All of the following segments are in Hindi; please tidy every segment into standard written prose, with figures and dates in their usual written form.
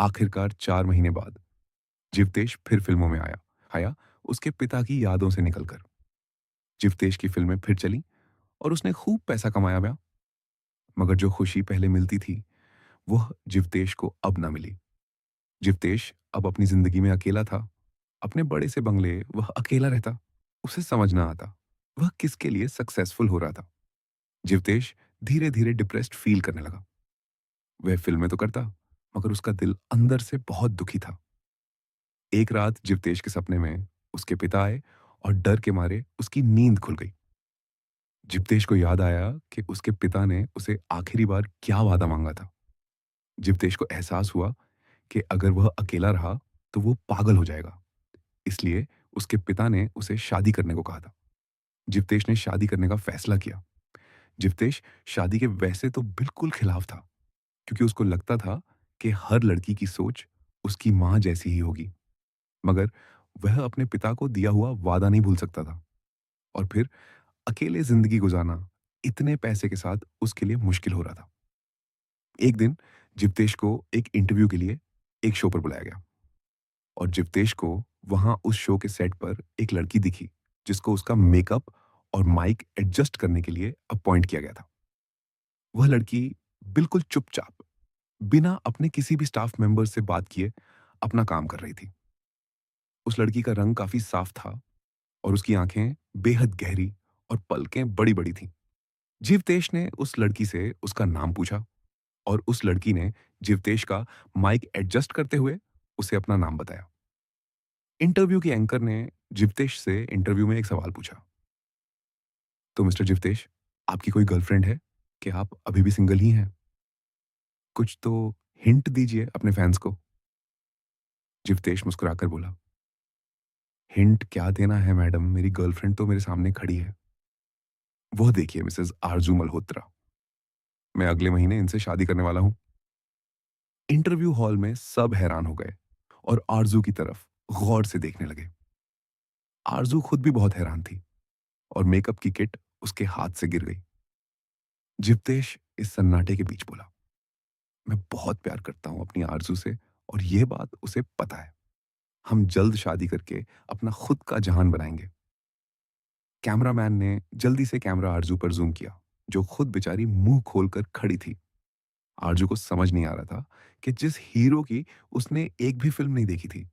आखिरकार 4 महीने बाद जीवतेश फिर फिल्मों में आया आया उसके पिता की यादों से निकलकर। जीवतेश की फिल्में फिर चली और उसने खूब पैसा कमाया गया। मगर जो खुशी पहले मिलती थी वह जीवतेश को अब ना मिली। जीवतेश अब अपनी जिंदगी में अकेला था। अपने बड़े से बंगले वह अकेला रहता। उसे समझ ना आता वह किसके लिए सक्सेसफुल हो रहा था। जीवतेश धीरे धीरे डिप्रेस्ड फील करने लगा। वह फिल्में तो करता मगर उसका दिल अंदर से बहुत दुखी था। एक रात जीवतेश के सपने में उसके पिता आए और डर के मारे उसकी नींद खुल गई। जीवतेश को याद आया कि उसके पिता ने उसे आखिरी बार क्या वादा मांगा था। जीवतेश को एहसास हुआ कि अगर वह अकेला रहा तो वो पागल हो जाएगा। इसलिए उसके पिता ने उसे शादी करने को कहा था। जीवतेश ने शादी करने का फैसला किया। जीवतेश शादी के वैसे तो बिल्कुल खिलाफ था, क्योंकि उसको लगता था कि हर लड़की की सोच उसकी माँ जैसी ही होगी। मगर वह अपने पिता को दिया हुआ वादा नहीं भूल सकता था। और फिर अकेले जिंदगी गुजारना इतने पैसे के साथ उसके लिए मुश्किल हो रहा था। एक दिन जीवतेश को एक इंटरव्यू के लिए एक शो पर बुलाया गया और जीवतेश को वहां उस शो के सेट पर एक लड़की दिखी जिसको उसका मेकअप और माइक एडजस्ट करने के लिए अपॉइंट किया गया था। वह लड़की बिल्कुल चुपचाप, बिना अपने किसी भी स्टाफ मेंबर से बात किए अपना काम कर रही थी। उस लड़की का रंग काफी साफ था और उसकी आंखें बेहद गहरी और पलकें बड़ी-बड़ी थीं। जीवतेश ने उस लड़की से उसका नाम पूछा और उस लड़की ने जीवतेश का माइक एडजस्ट करते हुए उसे अपना नाम बताया। इंटरव्यू की एंकर ने जीवतेश से इंटरव्यू में एक सवाल पूछा, तो मिस्टर जीवतेश, आपकी कोई गर्लफ्रेंड है कि आप अभी भी सिंगल ही हैं? कुछ तो हिंट दीजिए अपने फैंस को। जीवतेश मुस्कुराकर बोला, हिंट क्या देना है मैडम, मेरी गर्लफ्रेंड तो मेरे सामने खड़ी है। वो देखिए मिसेस आरजू मल्होत्रा। मैं अगले महीने इनसे शादी करने वाला हूँ। इंटरव्यू हॉल में सब हैरान हो गए और आरजू की तरफ गौर से देखने लगे। आरजू खुद भी बहुत हैरान थी और मेकअप की किट उसके हाथ से गिर गई। जीवतेश इस सन्नाटे के बीच बोला, मैं बहुत प्यार करता हूं अपनी आरजू से और यह बात उसे पता है। हम जल्द शादी करके अपना खुद का जहान बनाएंगे। कैमरामैन ने जल्दी से कैमरा आरजू पर जूम किया, जो खुद बेचारी मुंह खोलकर खड़ी थी। आरजू को समझ नहीं आ रहा था कि जिस हीरो की उसने एक भी फिल्म नहीं देखी थी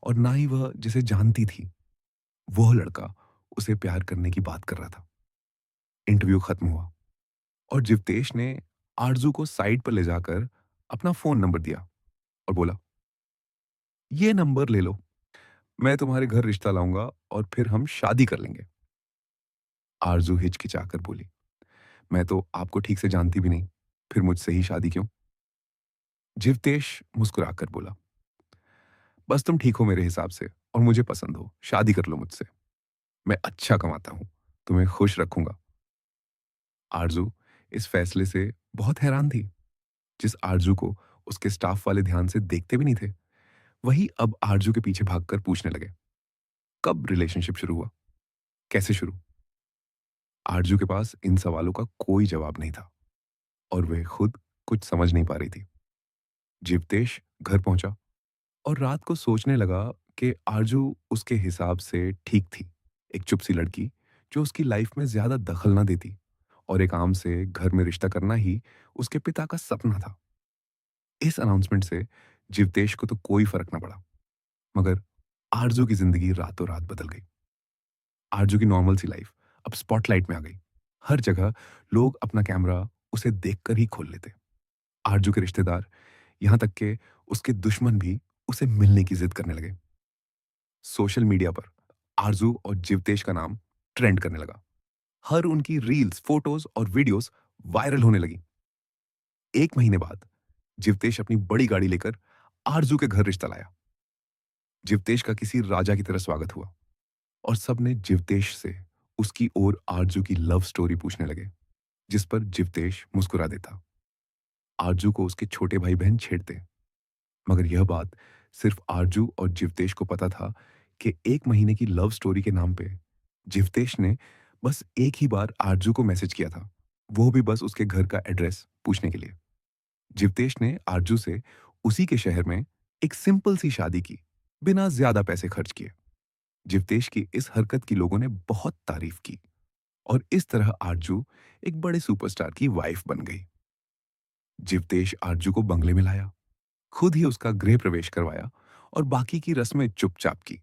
और ना ही वह जिसे जानती थी, वह लड़का उसे प्यार करने की बात कर रहा था। इंटरव्यू खत्म हुआ और जीवतेश ने आरजू को साइड पर ले जाकर अपना फोन नंबर दिया और बोला, ये नंबर ले लो, मैं तुम्हारे घर रिश्ता लाऊंगा और फिर हम शादी कर लेंगे। आरजू हिचकिचाकर बोली, मैं तो आपको ठीक से जानती भी नहीं, फिर मुझसे ही शादी क्यों? जीवतेश मुस्कुराकर बोला, बस तुम ठीक हो मेरे हिसाब से और मुझे पसंद हो, शादी कर लो मुझसे। मैं अच्छा कमाता हूं, तुम्हें खुश रखूंगा। आरजू इस फैसले से बहुत हैरान थी। जिस आरजू को उसके स्टाफ वाले ध्यान से देखते भी नहीं थे, वही अब आरजू के पीछे भागकर पूछने लगे, कब रिलेशनशिप शुरू हुआ, कैसे शुरू? आरजू के पास इन सवालों का कोई जवाब नहीं था और वह खुद कुछ समझ नहीं पा रही थी। जीवतेश घर पहुंचा और रात को सोचने लगा कि आरजू उसके हिसाब से ठीक थी। एक चुप सी लड़की जो उसकी लाइफ में ज्यादा दखल ना देती और एक आम से घर में रिश्ता करना ही उसके पिता का सपना था। इस अनाउंसमेंट से जीवतेश को तो कोई फर्क ना पड़ा, मगर आरजू की जिंदगी रातों रात बदल गई। आरजू की नॉर्मल सी लाइफ अब स्पॉटलाइट में आ गई। हर जगह लोग अपना कैमरा उसे देखकर ही खोल लेते। आरजू के रिश्तेदार, यहां तक के उसके दुश्मन भी उसे मिलने की जिद करने लगे। सोशल मीडिया पर आरजू और जीवतेश का नाम ट्रेंड करने लगा। हर उनकी रील्स, फोटोज और वीडियोस वायरल होने लगी। एक महीने बाद जीवतेश अपनी बड़ी गाड़ी लेकर आरजू के घर रिश्ता लाया। जीवतेश का किसी राजा की तरह स्वागत हुआ और सबने जीवतेश से उसकी और आरजू की लव स्टोरी पूछने लगे, जिस पर जीवतेश मुस्कुरा देता। आरजू को उसके छोटे भाई बहन छेड़ते, मगर यह बात सिर्फ आरजू और जीवतेश को पता था कि एक महीने की लव स्टोरी के नाम पे जीवतेश ने बस एक ही बार आरजू को मैसेज किया था, वो भी बस उसके घर का एड्रेस पूछने के लिए। जीवतेश ने आरजू से उसी के शहर में एक सिंपल सी शादी की, बिना ज्यादा पैसे खर्च किए। जिवतेश की इस हरकत की लोगों ने बहुत तारीफ की और इस तरह आरजू एक बड़े सुपरस्टार की वाइफ बन गई। जिवतेश आरजू को बंगले में लाया, खुद ही उसका गृह प्रवेश करवाया और बाकी की रस्में चुपचाप की।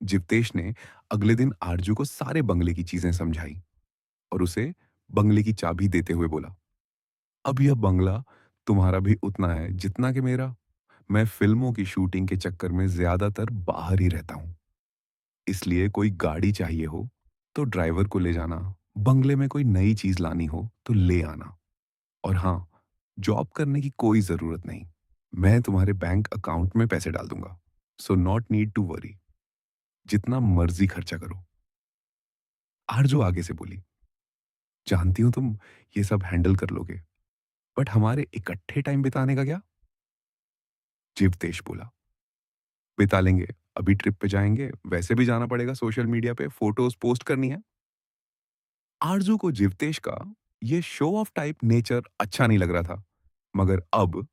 जिवतेश ने अगले दिन आरजू को सारे बंगले की चीजें समझाई और उसे बंगले की चाबी देते हुए बोला, अब यह बंगला तुम्हारा भी उतना है जितना कि मेरा। मैं फिल्मों की शूटिंग के चक्कर में ज्यादातर बाहर ही रहता हूं, इसलिए कोई गाड़ी चाहिए हो तो ड्राइवर को ले जाना, बंगले में कोई नई चीज लानी हो तो ले आना। और हाँ, जॉब करने की कोई जरूरत नहीं, मैं तुम्हारे बैंक अकाउंट में पैसे डाल दूंगा। So not need to worry, जितना मर्जी खर्चा करो। आरजू आगे से बोली, जानती हूं तुम ये सब हैंडल कर लोगे, बट हमारे इकट्ठे टाइम बिताने का क्या? जीवतेश बोला, बिता लेंगे, अभी ट्रिप पे जाएंगे, वैसे भी जाना पड़ेगा, सोशल मीडिया पे फोटोज पोस्ट करनी है। आरजू को जीवतेश का ये शो ऑफ टाइप नेचर अच्छा नहीं लग रहा था, मगर अब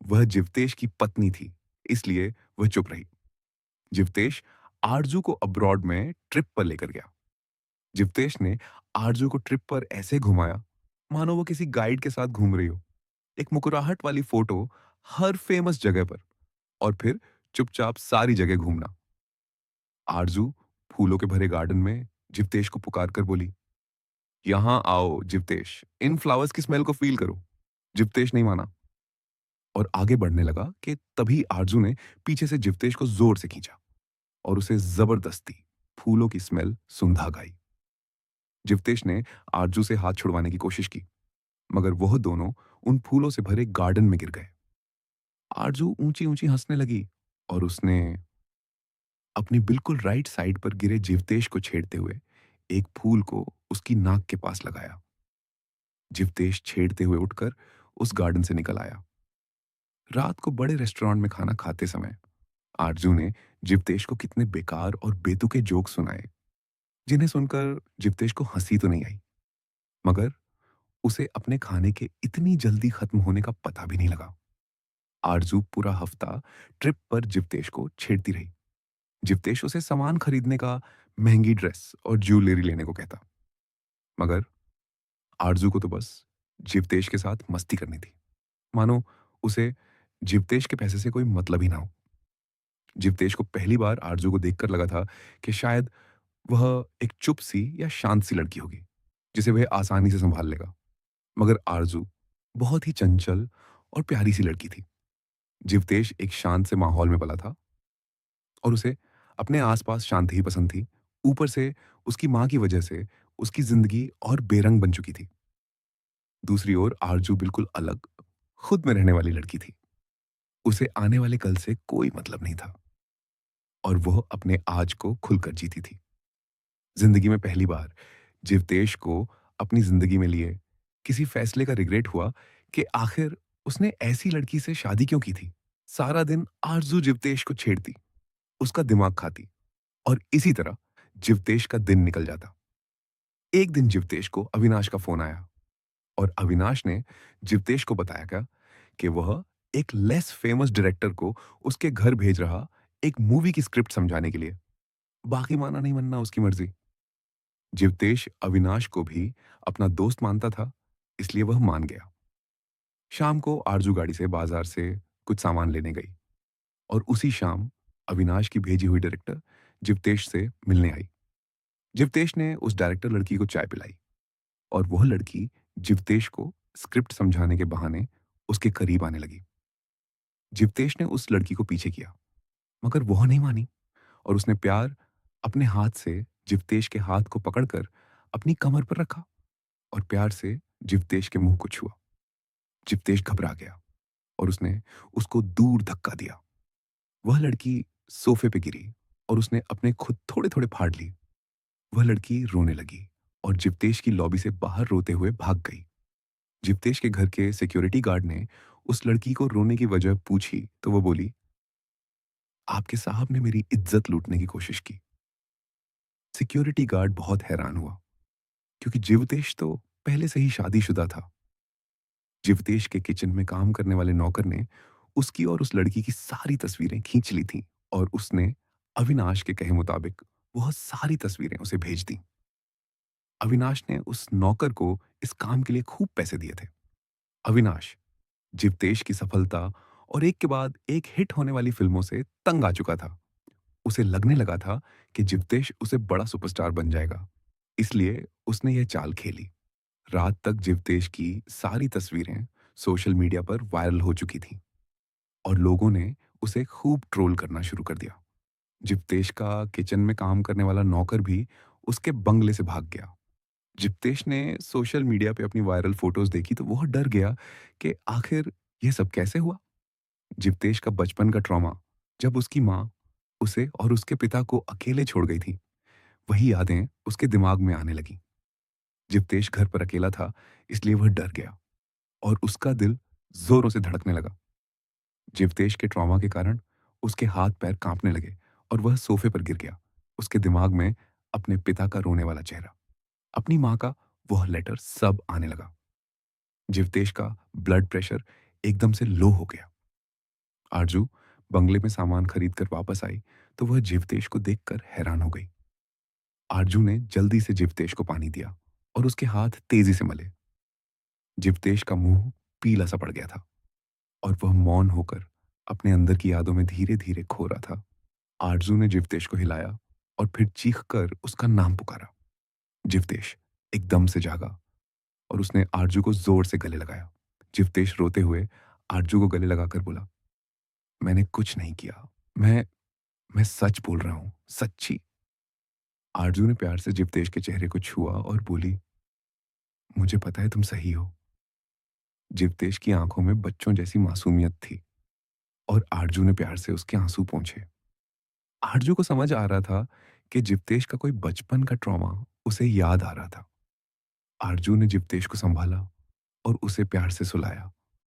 वह जीवतेश की पत्नी थी, इसलिए वह चुप रही। जीवतेश आरजू को अब्रॉड में ट्रिप पर लेकर गया। जीवतेश ने आरजू को ट्रिप पर ऐसे घुमाया मानो वो किसी गाइड के साथ घूम रही हो। एक मुकुराहट वाली फोटो हर फेमस जगह पर, और फिर चुपचाप सारी जगह घूमना। आरजू फूलों के भरे गार्डन में जीवतेश को पुकार कर बोली, यहां आओ जीवतेश, इन फ्लावर्स की स्मेल को फील करो। जीवतेश नहीं माना और आगे बढ़ने लगा कि तभी आरजू ने पीछे से जीवतेश को जोर से खींचा और उसे जबरदस्ती फूलों की स्मेल सुंधा गाई। जीवतेश ने आरजू से हाथ छुड़वाने की कोशिश की, मगर वह दोनों उन फूलों से भरे गार्डन में गिर गए। आरजू ऊंची ऊंची हंसने लगी और उसने अपनी बिल्कुल राइट साइड पर गिरे जीवतेश को छेड़ते हुए एक फूल को उसकी नाक के पास लगाया। जीवतेश छेड़ते हुए उठकर उस गार्डन से निकल आया। रात को बड़े रेस्टोरेंट में खाना खाते समय आरजू ने जीवतेश को कितने बेकार और बेतुके जोक सुनाए, जिन्हें सुनकर जीवतेश को हंसी तो नहीं आई, मगर उसे अपने खाने के इतनी जल्दी खत्म होने का पता भी नहीं लगा। आरजू पूरा हफ्ता ट्रिप पर जीवतेश को छेड़ती रही। जीवतेश उसे सामान खरीदने का, महंगी ड्रेस और ज्वेलरी लेने को कहता, मगर आरजू को तो बस जीवतेश के साथ मस्ती करनी थी, मानो उसे जीवतेश के पैसे से कोई मतलब ही ना हो। जीवतेश को पहली बार आरजू को देखकर लगा था कि शायद वह एक चुप सी या शांत सी लड़की होगी, जिसे वह आसानी से संभाल लेगा। मगर आरजू बहुत ही चंचल और प्यारी सी लड़की थी। जीवतेश एक शांत से माहौल में पला था और उसे अपने आसपास शांति ही पसंद थी। ऊपर से उसकी मां की वजह से उसकी जिंदगी और बेरंग बन चुकी थी। दूसरी ओर आरजू बिल्कुल अलग, खुद में रहने वाली लड़की थी। उसे आने वाले कल से कोई मतलब नहीं था और वह अपने आज को खुलकर जीती थी। जिंदगी में पहली बार जीवतेश को अपनी जिंदगी में लिए किसी फैसले का रिग्रेट हुआ कि आखिर उसने ऐसी लड़की से शादी क्यों की थी। सारा दिन आरजू जीवतेश को छेड़ती, उसका दिमाग खाती और इसी तरह जीवतेश का दिन निकल जाता। एक दिन जीवतेश को अविनाश का फोन आया और अविनाश ने जीवतेश को बताया क्या कि वह एक लेस फेमस डायरेक्टर को उसके घर भेज रहा एक मूवी की स्क्रिप्ट समझाने के लिए। बाकी माना नहीं मानना उसकी मर्जी। जीवतेश अविनाश को भी अपना दोस्त मानता था, इसलिए वह मान गया। शाम को आरजू गाड़ी से बाजार से कुछ सामान लेने गई और उसी शाम अविनाश की भेजी हुई डायरेक्टर जीवतेश से मिलने आई। जीवतेश ने उस डायरेक्टर लड़की को चाय पिलाई और वह लड़की जीवतेश को स्क्रिप्ट समझाने के बहाने उसके करीब आने लगी। जीवतेश ने उस लड़की को पीछे किया, मगर वह नहीं मानी और उसने प्यार अपने हाथ से जीवतेश के हाथ को पकड़कर अपनी कमर पर रखा और प्यार से जीवतेश के मुंह को छुआ। जीवतेश घबरा गया और उसने उसको दूर धक्का दिया। वह लड़की सोफे पे गिरी और उसने अपने खुद थोड़े थोड़े फाड़ लिए। वह लड़की रोने लगी और जीवतेश की लॉबी से बाहर रोते हुए भाग गई। जीवतेश के घर के सिक्योरिटी गार्ड ने उस लड़की को रोने की वजह पूछी तो वो बोली, आपके साहब ने मेरी इज्जत लूटने की कोशिश की। सिक्योरिटी गार्ड बहुत हैरान हुआ, क्योंकि जीवतेश तो पहले से ही शादीशुदा था। जीवतेश के किचन में काम करने वाले नौकर ने उसकी और उस लड़की की सारी तस्वीरें खींच ली थीं और उसने अविनाश के कहे मुताबिक वह सारी तस्वीरें उसे भेज दी। अविनाश ने उस नौकर को इस काम के लिए खूब पैसे दिए थे। अविनाश जीवतेश की सफलता और एक के बाद एक हिट होने वाली फिल्मों से तंग आ चुका था। उसे लगने लगा था कि जीवतेश उसे बड़ा सुपरस्टार बन जाएगा। इसलिए उसने यह चाल खेली। रात तक जीवतेश की सारी तस्वीरें सोशल मीडिया पर वायरल हो चुकी थीं और लोगों ने उसे खूब ट्रोल करना शुरू कर दिया। जीवतेश का किचन में काम करने वाला नौकर भी उसके बंगले से भाग गया। जिप्तेश ने सोशल मीडिया पे अपनी वायरल फोटोज देखी तो वह डर गया कि आखिर ये सब कैसे हुआ। जिप्तेश का बचपन का ट्रॉमा, जब उसकी माँ उसे और उसके पिता को अकेले छोड़ गई थी, वही यादें उसके दिमाग में आने लगी। जिप्तेश घर पर अकेला था, इसलिए वह डर गया और उसका दिल जोरों से धड़कने लगा। जिप्तेश के ट्रॉमा के कारण उसके हाथ पैर कांपने लगे और वह सोफे पर गिर गया। उसके दिमाग में अपने पिता का रोने वाला चेहरा, अपनी माँ का वह लेटर सब आने लगा। जीवतेश का ब्लड प्रेशर एकदम से लो हो गया। आरजू बंगले में सामान खरीद कर वापस आई तो वह जीवतेश को देखकर हैरान हो गई। आरजू ने जल्दी से जीवतेश को पानी दिया और उसके हाथ तेजी से मले। जीवतेश का मुंह पीला सा पड़ गया था और वह मौन होकर अपने अंदर की यादों में धीरे धीरे खो रहा था। आरजू ने जीवतेश को हिलाया और फिर चीख कर उसका नाम पुकारा। जीवतेश एकदम से जागा और उसने आरजू को जोर से गले लगाया। जीवतेश रोते हुए आरजू को गले लगाकर बोला, मैंने कुछ नहीं किया। मैं मैं सच बोल रहा हूँ, सच्ची। आरजू ने प्यार से जीवतेश के चेहरे को छुआ और बोली, मुझे पता है तुम सही हो। जीवतेश की आंखों में बच्चों जैसी मासूमियत थी और आरजू ने प्यार से उसके आंसू पोंछे। आरजू को समझ आ रहा था कि जीवतेश का कोई बचपन का ट्रॉमा उसे याद आ रहा था। आरजू ने जीवतेश को संभाला और उसे प्यार से सुलाया।